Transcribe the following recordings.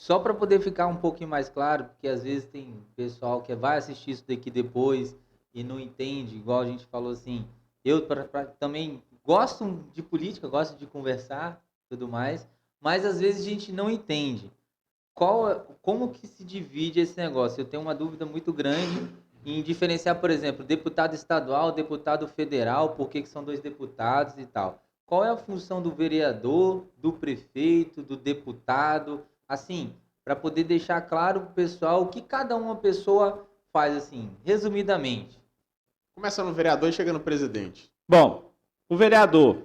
Só para poder ficar um pouquinho mais claro, porque às vezes tem pessoal que vai assistir isso daqui depois e não entende, igual a gente falou assim. Eu também gosto de política, gosto de conversar, tudo mais, mas às vezes a gente não entende como que se divide esse negócio. Eu tenho uma dúvida muito grande em diferenciar, por exemplo, deputado estadual, deputado federal, por que que são dois deputados e tal. Qual é a função do vereador, do prefeito, do deputado, assim, para poder deixar claro para o pessoal o que cada uma pessoa faz, assim, resumidamente. Começa no vereador e chega no presidente. Bom, o vereador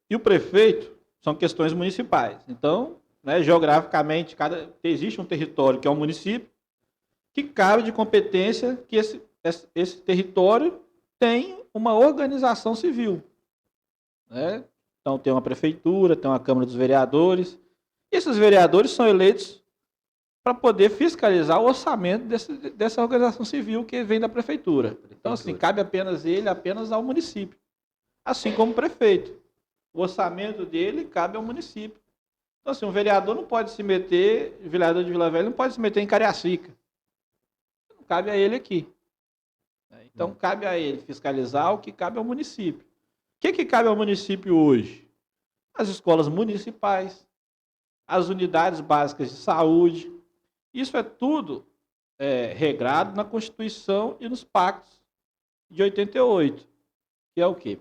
e o prefeito são questões municipais. Então, né, geograficamente, existe um território que é um município, que cabe de competência que esse território tem uma organização civil. Né? Então, tem uma prefeitura, tem uma Câmara dos Vereadores. E esses vereadores são eleitos para poder fiscalizar o orçamento dessa organização civil que vem da prefeitura. Então, assim, cabe apenas ao município. Assim como o prefeito. O orçamento dele cabe ao município. Então, assim, um vereador não pode se meter, o vereador de Vila Velha não pode se meter em Cariacica. Não cabe a ele aqui. Então, cabe a ele fiscalizar o que cabe ao município. O que cabe ao município hoje? As escolas municipais, as unidades básicas de saúde. Isso é tudo regrado na Constituição e nos pactos de 88. Que é o quê?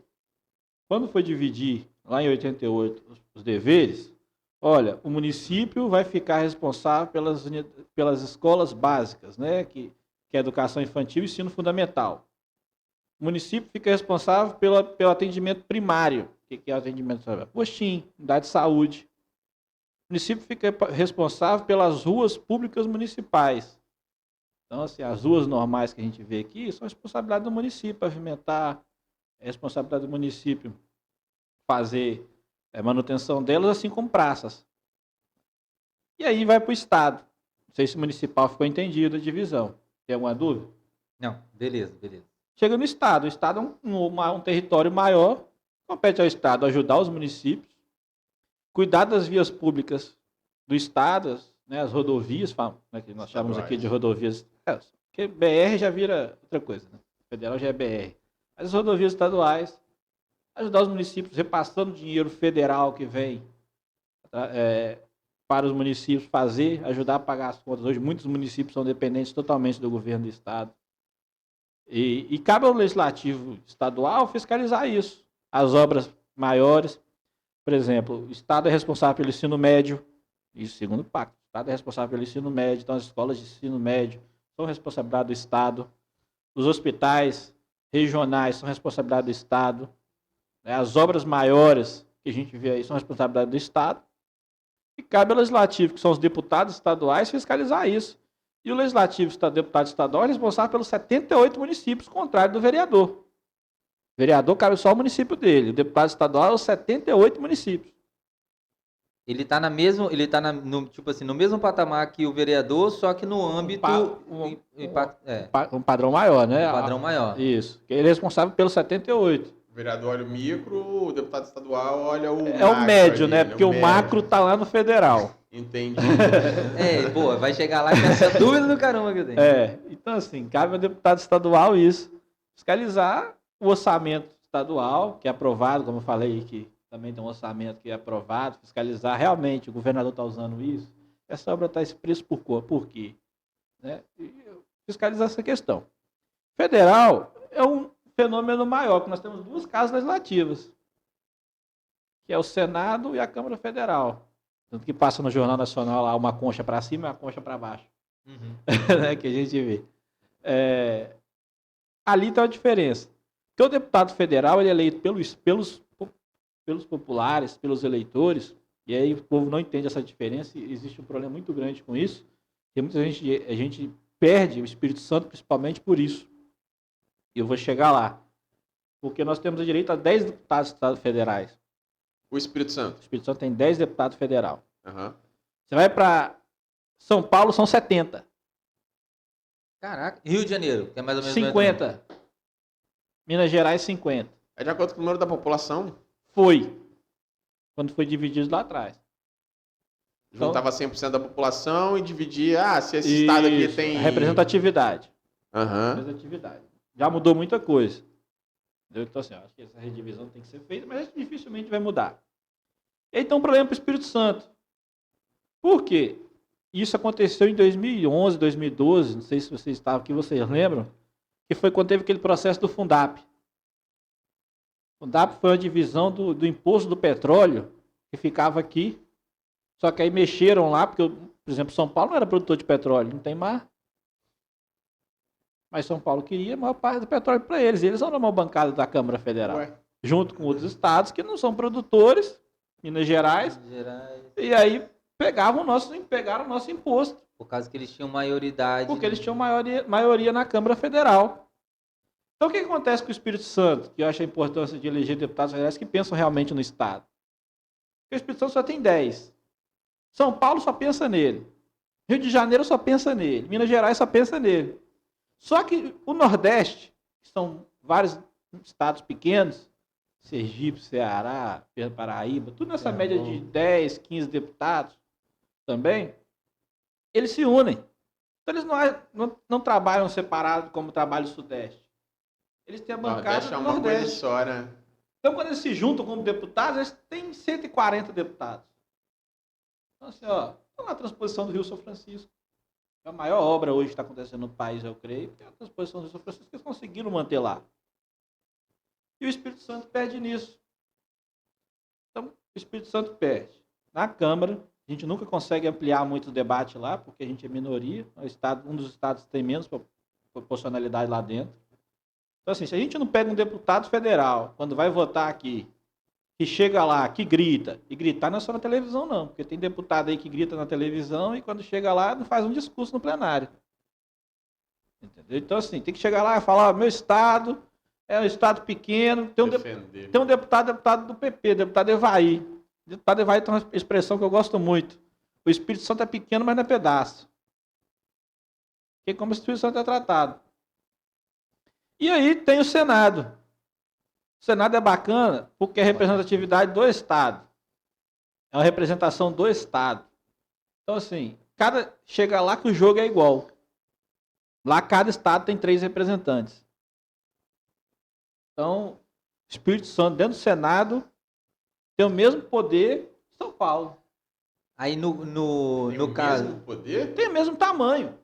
Quando foi dividir, lá em 88, os deveres, olha, o município vai ficar responsável pelas escolas básicas, né, que é educação infantil e ensino fundamental. O município fica responsável pelo atendimento primário. O que é o atendimento primário? Postinho, unidade de saúde. O município fica responsável pelas ruas públicas municipais. Então, assim, as ruas normais que a gente vê aqui são responsabilidade do município, pavimentar, é responsabilidade do município fazer manutenção delas, assim como praças. E aí vai para o Estado. Não sei se o municipal ficou entendido a divisão. Tem alguma dúvida? Não, beleza, beleza. Chega no Estado. O Estado é um território maior. Compete ao Estado ajudar os municípios, cuidar das vias públicas do Estado, né, as rodovias, né, que nós chamamos aqui de rodovias. Porque BR já vira outra coisa. Né? Federal já é BR. Mas as rodovias estaduais, ajudar os municípios repassando dinheiro federal que vem para os municípios ajudar a pagar as contas. Hoje muitos municípios são dependentes totalmente do governo do estado. E cabe ao legislativo estadual fiscalizar isso. As obras maiores, por exemplo, o estado é responsável pelo ensino médio, isso segundo o pacto. O estado é responsável pelo ensino médio, então as escolas de ensino médio são responsabilidade do estado. Os hospitais regionais são responsabilidade do estado. As obras maiores que a gente vê aí são responsabilidade do Estado. E cabe ao Legislativo, que são os deputados estaduais, fiscalizar isso. E o Legislativo, deputado estadual, é responsável pelos 78 municípios, contrário do vereador. O vereador cabe só ao município dele. O deputado estadual é os 78 municípios. Ele está tipo assim, no mesmo patamar que o vereador, só que no âmbito um padrão maior, né? Um padrão maior. Isso. Ele é responsável pelos 78. O vereador olha o micro, o deputado estadual olha o macro. É o médio, ali, né? Porque o macro está lá no federal. Entendi. Pô, vai chegar lá com essa dúvida do caramba que eu tenho. Então assim, cabe ao deputado estadual isso. Fiscalizar o orçamento estadual, que é aprovado, como eu falei, que também tem um orçamento que é aprovado, fiscalizar realmente o governador está usando isso, essa obra está esse preço por quê? Né? Fiscalizar essa questão. Federal é um fenômeno maior, porque nós temos duas casas legislativas, que é o Senado e a Câmara Federal. Tanto que passa no Jornal Nacional lá uma concha para cima e uma concha para baixo. Né, que a gente vê. Ali está a diferença. Porque o deputado federal ele é eleito pelos populares, pelos eleitores, e aí o povo não entende essa diferença, e existe um problema muito grande com isso, e muita gente perde o Espírito Santo principalmente por isso. E eu vou chegar lá. Porque nós temos direito a 10 deputados federais. O Espírito Santo? O Espírito Santo tem 10 deputados federais. Uhum. Você vai para São Paulo, são 70. Caraca. Rio de Janeiro, que é mais ou menos 50. Minas Gerais, 50. É de acordo com o número da população? Foi. Quando foi dividido lá atrás. Juntava 100% da população e dividia, se esse estado aqui Isso, tem... representatividade. Aham. Representatividade. Já mudou muita coisa. Entendeu? Então, assim, acho que essa redivisão tem que ser feita, mas dificilmente vai mudar. Então, um problema para o Espírito Santo. Por quê? Isso aconteceu em 2011, 2012, não sei se vocês estavam aqui, vocês lembram, que foi quando teve aquele processo do Fundap. O Fundap foi uma divisão do imposto do petróleo, que ficava aqui, só que aí mexeram lá, porque, por exemplo, São Paulo não era produtor de petróleo, não tem mar. Mas São Paulo queria a maior parte do petróleo para eles. Eles eram uma bancada da Câmara Federal, junto com outros estados que não são produtores, Minas Gerais, e aí pegaram o nosso imposto. Por causa que eles tinham maioridade. Porque eles tinham maioria na Câmara Federal. Então, o que acontece com o Espírito Santo? Que eu acho a importância de eleger deputados federais que pensam realmente no Estado. Porque o Espírito Santo só tem 10. São Paulo só pensa nele. Rio de Janeiro só pensa nele. Minas Gerais só pensa nele. Só que o Nordeste, que são vários estados pequenos, Sergipe, Ceará, Paraíba, tudo nessa média de 10, 15 deputados também, eles se unem. Então, eles não trabalham separado como trabalha o Sudeste. Eles têm a bancada do Nordeste. Só, né? Então, quando eles se juntam como deputados, eles têm 140 deputados. Então, assim, ó, a transposição do Rio São Francisco. A maior obra hoje que está acontecendo no país, eu creio, é a transposição do Rio São Francisco, que eles conseguiram manter lá. E o Espírito Santo perde nisso. Então, o Espírito Santo perde. Na Câmara, a gente nunca consegue ampliar muito o debate lá, porque a gente é minoria. Um dos estados tem menos proporcionalidade lá dentro. Então, assim, se a gente não pega um deputado federal, quando vai votar aqui, que chega lá, que grita, e gritar não é só na televisão, não, porque tem deputado aí que grita na televisão e quando chega lá não faz um discurso no plenário. Entendeu? Então, assim, tem que chegar lá e falar, meu estado é um estado pequeno, tem um deputado do PP, deputado Evaí. O deputado Evaí tem uma expressão que eu gosto muito. O Espírito Santo é pequeno, mas não é pedaço. Que é como o Espírito Santo é tratado. E aí tem o Senado. O Senado é bacana porque é a representatividade do Estado. É uma representação do Estado. Então, assim, chega lá que o jogo é igual. Lá cada Estado tem 3 representantes. Então, o Espírito Santo dentro do Senado tem o mesmo poder que São Paulo. Aí no caso... Mesmo poder? Tem o mesmo tamanho.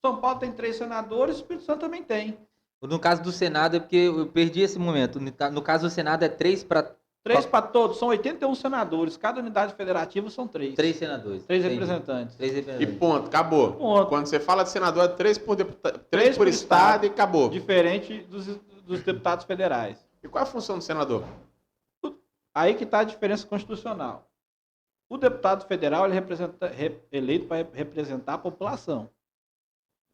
São Paulo tem 3 senadores, o Espírito Santo também tem. No caso do Senado é porque eu perdi esse momento. No caso do Senado é 3 para... 3 para todos, são 81 senadores. Cada unidade federativa são 3. 3 senadores. 3 representantes. 3 E representantes. ponto, acabou. Ponto. Quando você fala de senador, é 3 por, 3 3 por por estado e acabou. Diferente dos deputados federais. E qual é a função do senador? Aí que está a diferença constitucional. O deputado federal ele eleito para representar a população.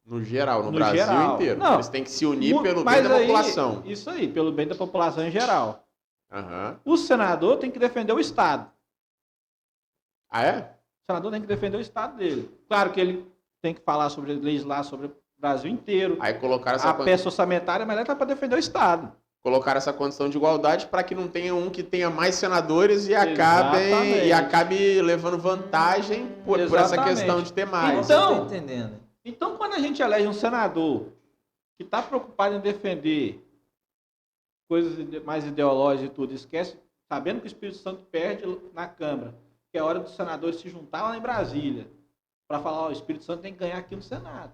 No geral, no No Brasil geral. inteiro. Não. Eles têm que se unir pelo Mas bem da aí, população. Isso aí, pelo bem da população em geral. Aham. O senador tem que defender o Estado. Ah, é? O senador tem que defender o Estado dele. Claro que ele tem que falar sobre legislar sobre o Brasil inteiro. Aí colocaram A peça orçamentária, mas ele está para defender o Estado. colocar essa condição de igualdade para que não tenha um que tenha mais senadores e Exatamente. acabe levando vantagem por essa Exatamente. questão de ter mais. Então, Você tá entendendo? Então, quando a gente elege um senador que está preocupado em defender coisas mais ideológicas e tudo, esquece, sabendo que o Espírito Santo perde na Câmara, que é hora dos senadores se juntar lá em Brasília para falar, ó, o Espírito Santo tem que ganhar aqui no Senado.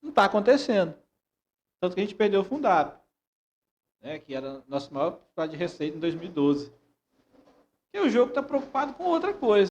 Não está acontecendo. Tanto que a gente perdeu o Fundap, né, que era nosso maior de receita em 2012. E o jogo está preocupado com outra coisa.